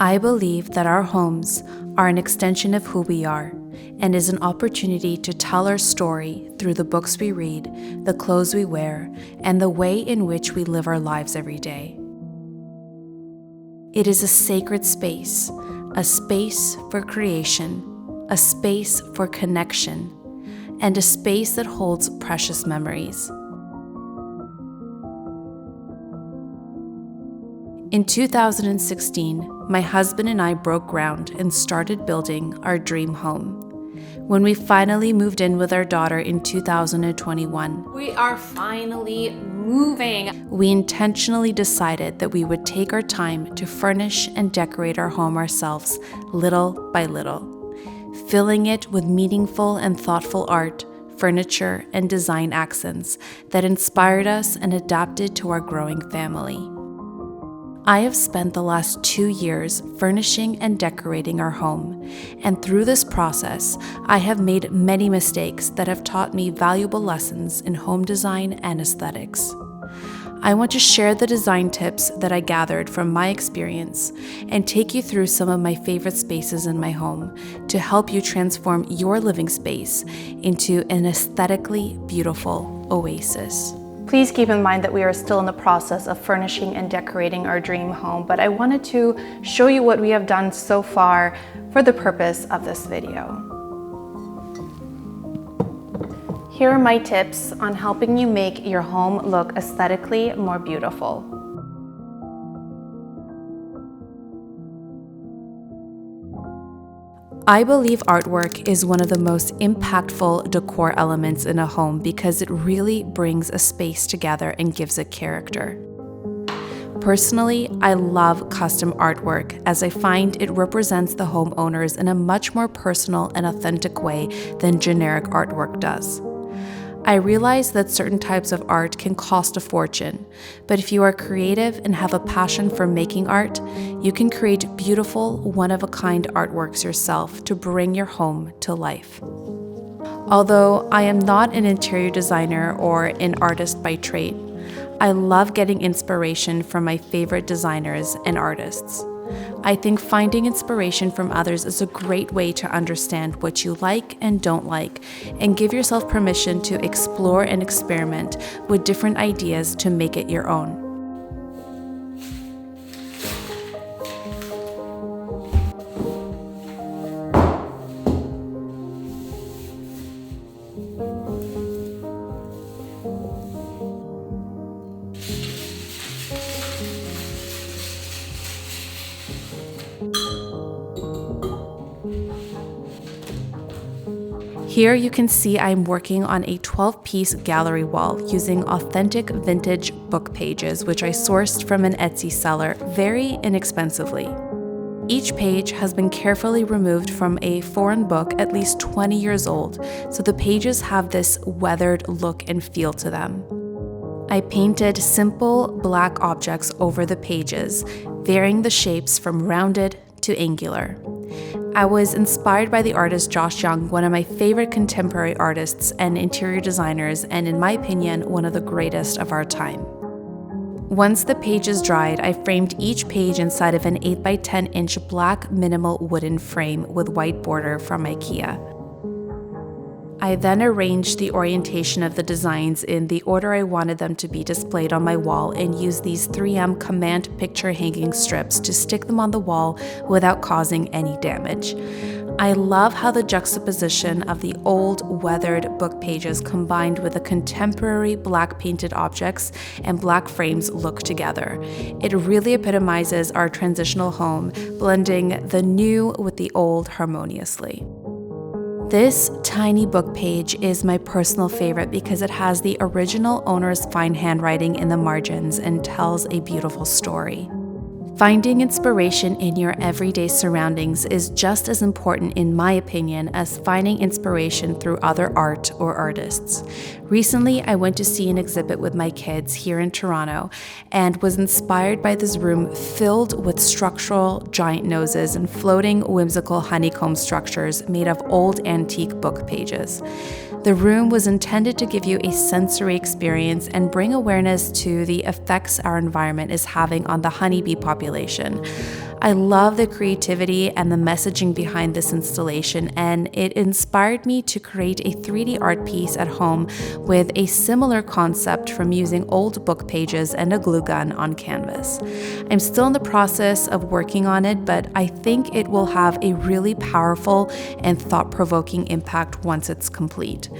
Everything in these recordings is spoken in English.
I believe that our homes are an extension of who we are and is an opportunity to tell our story through the books we read, the clothes we wear, and the way in which we live our lives every day. It is a sacred space, a space for creation, a space for connection, and a space that holds precious memories. In 2016, my husband and I broke ground and started building our dream home. When we finally moved in with our daughter in 2021, we are finally moving. We intentionally decided that we would take our time to furnish and decorate our home ourselves, little by little, filling it with meaningful and thoughtful art, furniture, and design accents that inspired us and adapted to our growing family. I have spent the last 2 years furnishing and decorating our home, and through this process, I have made many mistakes that have taught me valuable lessons in home design and aesthetics. I want to share the design tips that I gathered from my experience and take you through some of my favorite spaces in my home to help you transform your living space into an aesthetically beautiful oasis. Please keep in mind that we are still in the process of furnishing and decorating our dream home, but I wanted to show you what we have done so far for the purpose of this video. Here are my tips on helping you make your home look aesthetically more beautiful. I believe artwork is one of the most impactful decor elements in a home because it really brings a space together and gives it character. Personally, I love custom artwork as I find it represents the homeowners in a much more personal and authentic way than generic artwork does. I realize that certain types of art can cost a fortune, but if you are creative and have a passion for making art, you can create beautiful, one-of-a-kind artworks yourself to bring your home to life. Although I am not an interior designer or an artist by trade, I love getting inspiration from my favorite designers and artists. I think finding inspiration from others is a great way to understand what you like and don't like, and give yourself permission to explore and experiment with different ideas to make it your own. Here you can see I'm working on a 12-piece gallery wall using authentic vintage book pages, which I sourced from an Etsy seller very inexpensively. Each page has been carefully removed from a foreign book at least 20 years old, so the pages have this weathered look and feel to them. I painted simple black objects over the pages, varying the shapes from rounded to angular. I was inspired by the artist Josh Young, one of my favorite contemporary artists and interior designers, and in my opinion, one of the greatest of our time. Once the pages dried, I framed each page inside of an 8x10-inch black minimal wooden frame with white border from IKEA. I then arranged the orientation of the designs in the order I wanted them to be displayed on my wall and used these 3M command picture hanging strips to stick them on the wall without causing any damage. I love how the juxtaposition of the old weathered book pages combined with the contemporary black painted objects and black frames look together. It really epitomizes our transitional home, blending the new with the old harmoniously. This tiny book page is my personal favorite because it has the original owner's fine handwriting in the margins and tells a beautiful story. Finding inspiration in your everyday surroundings is just as important, in my opinion, as finding inspiration through other art or artists. Recently, I went to see an exhibit with my kids here in Toronto and was inspired by this room filled with structural giant noses and floating whimsical honeycomb structures made of old antique book pages. The room was intended to give you a sensory experience and bring awareness to the effects our environment is having on the honeybee population. I love the creativity and the messaging behind this installation, and it inspired me to create a 3D art piece at home with a similar concept from using old book pages and a glue gun on canvas. I'm still in the process of working on it, but I think it will have a really powerful and thought-provoking impact once it's complete.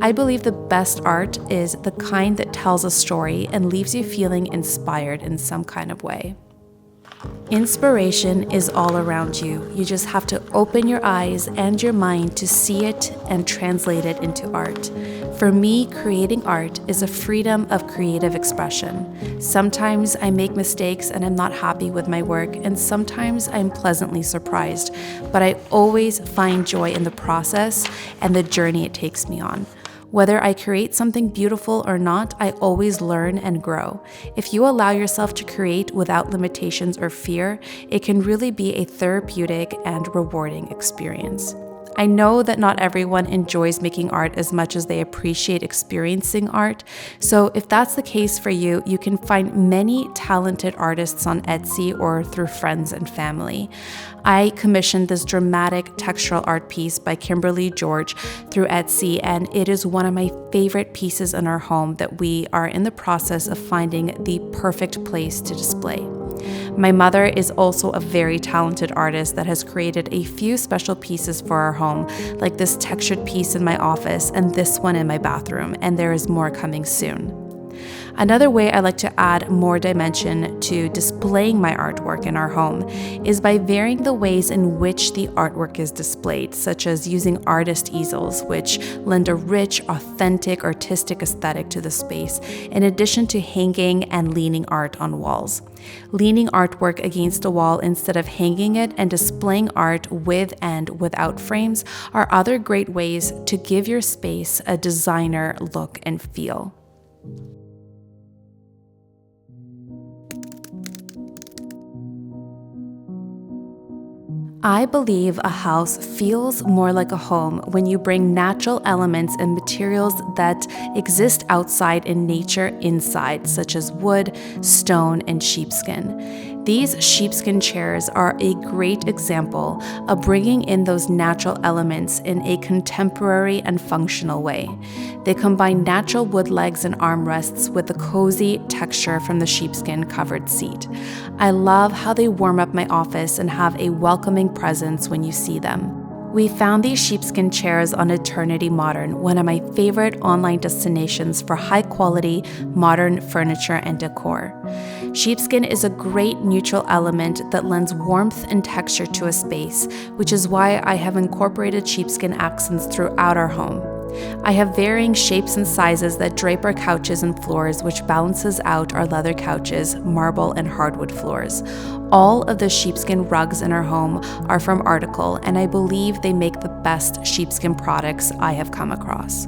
I believe the best art is the kind that tells a story and leaves you feeling inspired in some kind of way. Inspiration is all around you. You just have to open your eyes and your mind to see it and translate it into art. For me, creating art is a freedom of creative expression. Sometimes I make mistakes and I'm not happy with my work, and sometimes I'm pleasantly surprised, but I always find joy in the process and the journey it takes me on. Whether I create something beautiful or not, I always learn and grow. If you allow yourself to create without limitations or fear, it can really be a therapeutic and rewarding experience. I know that not everyone enjoys making art as much as they appreciate experiencing art. So if that's the case for you, you can find many talented artists on Etsy or through friends and family. I commissioned this dramatic textural art piece by Kimberly George through Etsy, and it is one of my favorite pieces in our home that we are in the process of finding the perfect place to display. My mother is also a very talented artist that has created a few special pieces for our home, like this textured piece in my office and this one in my bathroom, and there is more coming soon. Another way I like to add more dimension to displaying my artwork in our home is by varying the ways in which the artwork is displayed, such as using artist easels, which lend a rich, authentic, artistic aesthetic to the space, in addition to hanging and leaning art on walls. Leaning artwork against a wall instead of hanging it and displaying art with and without frames are other great ways to give your space a designer look and feel. I believe a house feels more like a home when you bring natural elements and materials that exist outside in nature inside, such as wood, stone, and sheepskin. These sheepskin chairs are a great example of bringing in those natural elements in a contemporary and functional way. They combine natural wood legs and armrests with the cozy texture from the sheepskin covered seat. I love how they warm up my office and have a welcoming presence when you see them. We found these sheepskin chairs on Eternity Modern, one of my favorite online destinations for high-quality modern furniture and decor. Sheepskin is a great neutral element that lends warmth and texture to a space, which is why I have incorporated sheepskin accents throughout our home. I have varying shapes and sizes that drape our couches and floors, which balances out our leather couches, marble, and hardwood floors. All of the sheepskin rugs in our home are from Article, and I believe they make the best sheepskin products I have come across.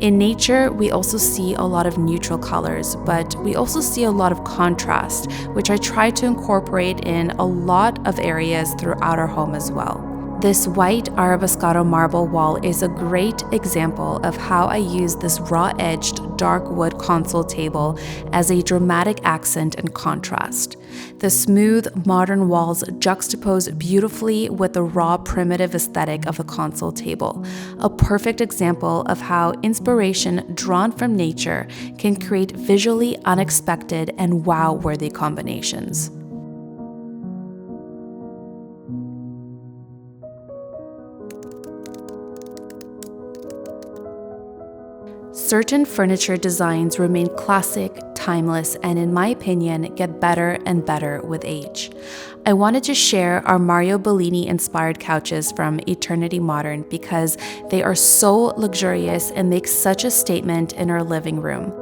In nature, we also see a lot of neutral colors, but we also see a lot of contrast, which I try to incorporate in a lot of areas throughout our home as well. This white Arabescato marble wall is a great example of how I use this raw-edged dark wood console table as a dramatic accent and contrast. The smooth, modern walls juxtapose beautifully with the raw, primitive aesthetic of the console table, a perfect example of how inspiration drawn from nature can create visually unexpected and wow-worthy combinations. Certain furniture designs remain classic, timeless, and in my opinion, get better and better with age. I wanted to share our Mario Bellini-inspired couches from Eternity Modern because they are so luxurious and make such a statement in our living room.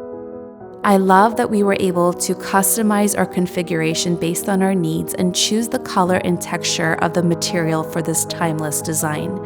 I love that we were able to customize our configuration based on our needs and choose the color and texture of the material for this timeless design.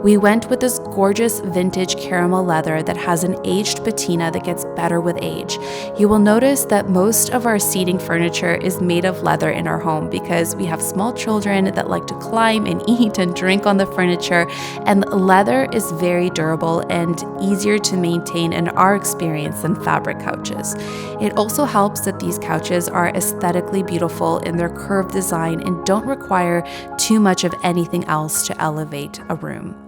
We went with this gorgeous vintage caramel leather that has an aged patina that gets better with age. You will notice that most of our seating furniture is made of leather in our home because we have small children that like to climb and eat and drink on the furniture, and leather is very durable and easier to maintain in our experience than fabric couches. It also helps that these couches are aesthetically beautiful in their curved design and don't require too much of anything else to elevate a room.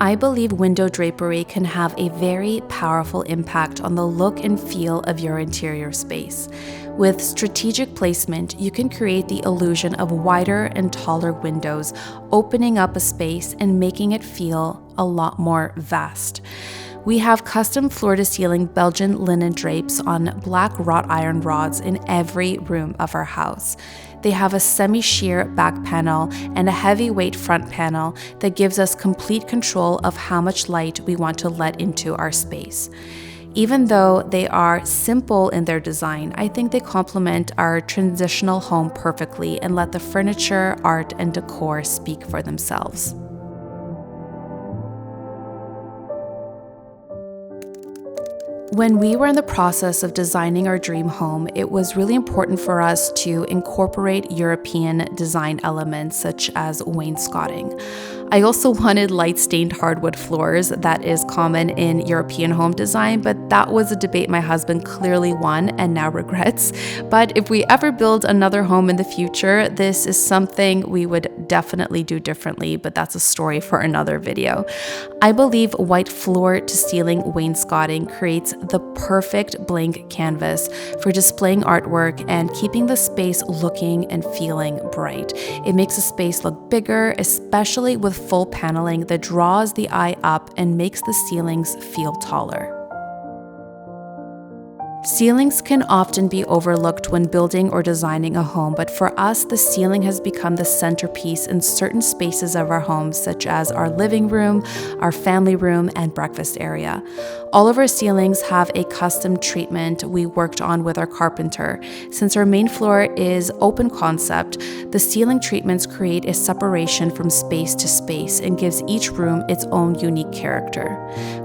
I believe window drapery can have a very powerful impact on the look and feel of your interior space. With strategic placement, you can create the illusion of wider and taller windows, opening up a space and making it feel a lot more vast. We have custom floor-to-ceiling Belgian linen drapes on black wrought iron rods in every room of our house. They have a semi-sheer back panel and a heavyweight front panel that gives us complete control of how much light we want to let into our space. Even though they are simple in their design, I think they complement our transitional home perfectly and let the furniture, art, and decor speak for themselves. When we were in the process of designing our dream home, it was really important for us to incorporate European design elements such as wainscoting. I also wanted light-stained hardwood floors that is common in European home design, but that was a debate my husband clearly won and now regrets. But if we ever build another home in the future, this is something we would definitely do differently, but that's a story for another video. I believe white floor-to-ceiling wainscoting creates the perfect blank canvas for displaying artwork and keeping the space looking and feeling bright. It makes a space look bigger, especially with full paneling that draws the eye up and makes the ceilings feel taller. Ceilings can often be overlooked when building or designing a home, but for us, the ceiling has become the centerpiece in certain spaces of our homes, such as our living room, our family room, and breakfast area. All of our ceilings have a custom treatment we worked on with our carpenter. Since our main floor is open concept, the ceiling treatments create a separation from space to space and gives each room its own unique character.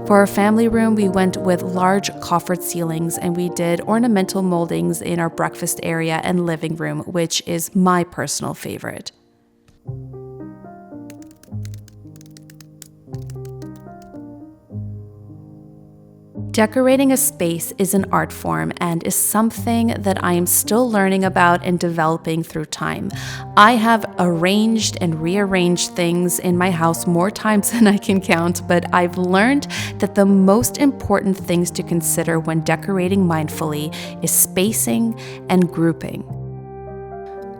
For our family room, we went with large coffered ceilings and we did ornamental moldings in our breakfast area and living room, which is my personal favorite. Decorating a space is an art form and is something that I am still learning about and developing through time. I have arranged and rearranged things in my house more times than I can count, but I've learned that the most important things to consider when decorating mindfully is spacing and grouping.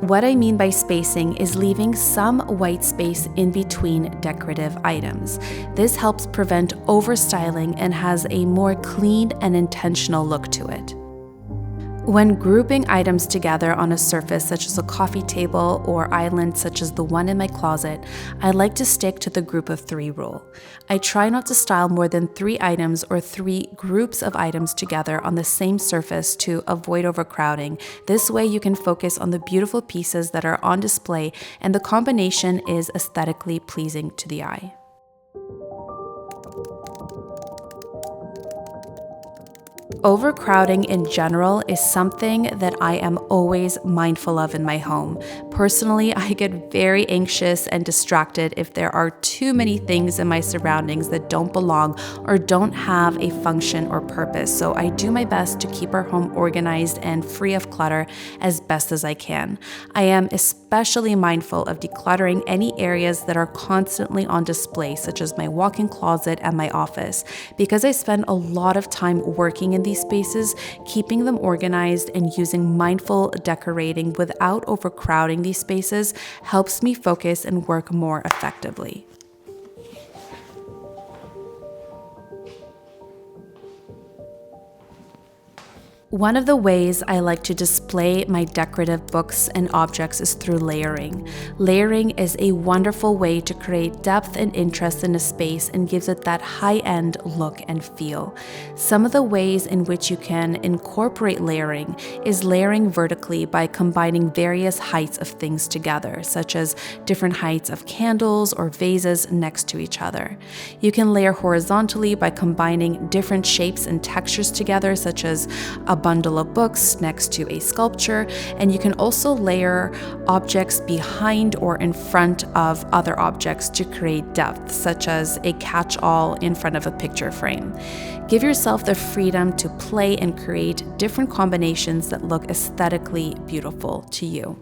What I mean by spacing is leaving some white space in between decorative items. This helps prevent overstyling and has a more clean and intentional look to it. When grouping items together on a surface such as a coffee table or island such as the one in my closet, I like to stick to the group of 3 rule. I try not to style more than 3 items or 3 groups of items together on the same surface to avoid overcrowding. This way you can focus on the beautiful pieces that are on display and the combination is aesthetically pleasing to the eye. Overcrowding in general is something that I am always mindful of in my home. Personally, I get very anxious and distracted if there are too many things in my surroundings that don't belong or don't have a function or purpose. So I do my best to keep our home organized and free of clutter as best as I can. I am especially mindful of decluttering any areas that are constantly on display, such as my walk-in closet and my office. Because I spend a lot of time working in these spaces, keeping them organized and using mindful decorating without overcrowding these spaces helps me focus and work more effectively. One of the ways I like to display my decorative books and objects is through layering. Layering is a wonderful way to create depth and interest in a space and gives it that high-end look and feel. Some of the ways in which you can incorporate layering is layering vertically by combining various heights of things together, such as different heights of candles or vases next to each other. You can layer horizontally by combining different shapes and textures together, such as a bundle of books next to a sculpture, and you can also layer objects behind or in front of other objects to create depth, such as a catch-all in front of a picture frame. Give yourself the freedom to play and create different combinations that look aesthetically beautiful to you.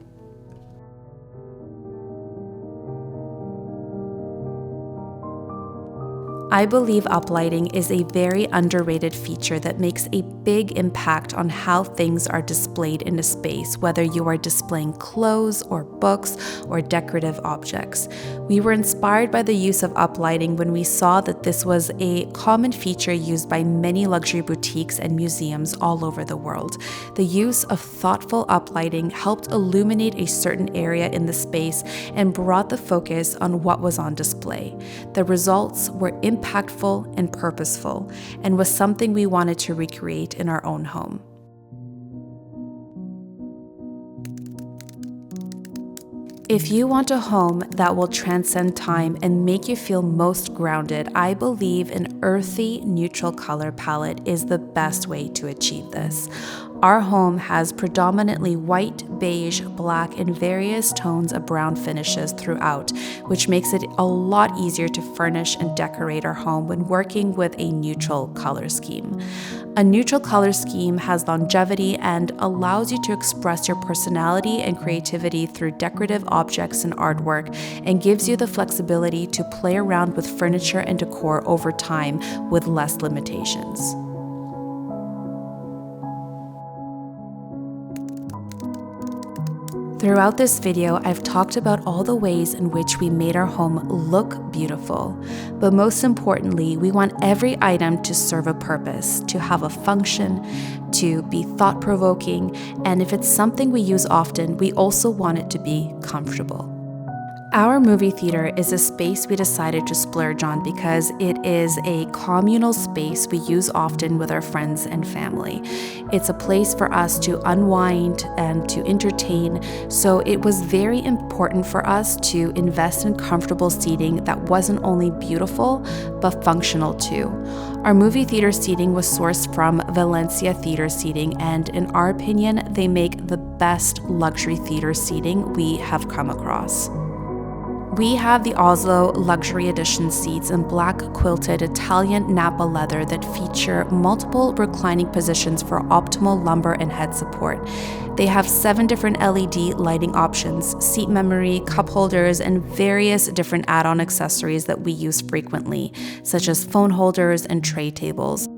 I believe uplighting is a very underrated feature that makes a big impact on how things are displayed in a space, whether you are displaying clothes or books or decorative objects. We were inspired by the use of uplighting when we saw that this was a common feature used by many luxury boutiques and museums all over the world. The use of thoughtful uplighting helped illuminate a certain area in the space and brought the focus on what was on display. The results were impactful and purposeful, and was something we wanted to recreate in our own home. If you want a home that will transcend time and make you feel most grounded, I believe an earthy, neutral color palette is the best way to achieve this. Our home has predominantly white, beige, black, and various tones of brown finishes throughout, which makes it a lot easier to furnish and decorate our home when working with a neutral color scheme. A neutral color scheme has longevity and allows you to express your personality and creativity through decorative objects and artwork, and gives you the flexibility to play around with furniture and decor over time with less limitations. Throughout this video, I've talked about all the ways in which we made our home look beautiful, but most importantly, we want every item to serve a purpose, to have a function, to be thought-provoking, and if it's something we use often, we also want it to be comfortable. Our movie theater is a space we decided to splurge on because it is a communal space we use often with our friends and family. It's a place for us to unwind and to entertain, so it was very important for us to invest in comfortable seating that wasn't only beautiful, but functional too. Our movie theater seating was sourced from Valencia Theater Seating, and in our opinion, they make the best luxury theater seating we have come across. We have the Oslo Luxury Edition seats in black quilted Italian Napa leather that feature multiple reclining positions for optimal lumbar and head support. They have 7 different LED lighting options, seat memory, cup holders, and various different add-on accessories that we use frequently, such as phone holders and tray tables.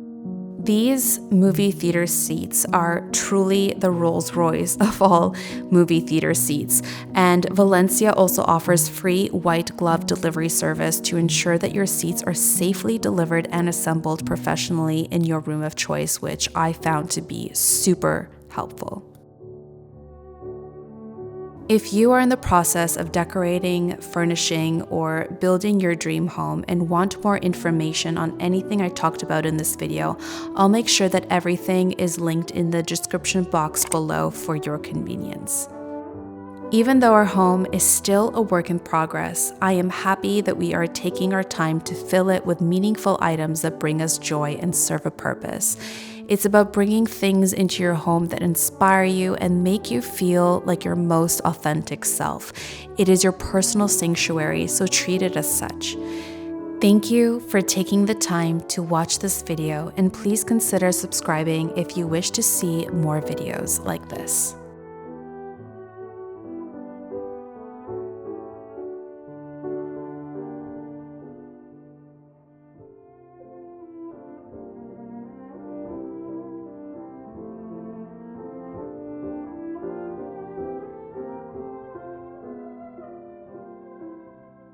These movie theater seats are truly the Rolls-Royce of all movie theater seats, and Valencia also offers free white glove delivery service to ensure that your seats are safely delivered and assembled professionally in your room of choice, which I found to be super helpful. If you are in the process of decorating, furnishing, or building your dream home and want more information on anything I talked about in this video, I'll make sure that everything is linked in the description box below for your convenience. Even though our home is still a work in progress, I am happy that we are taking our time to fill it with meaningful items that bring us joy and serve a purpose. It's about bringing things into your home that inspire you and make you feel like your most authentic self. It is your personal sanctuary, so treat it as such. Thank you for taking the time to watch this video, and please consider subscribing if you wish to see more videos like this.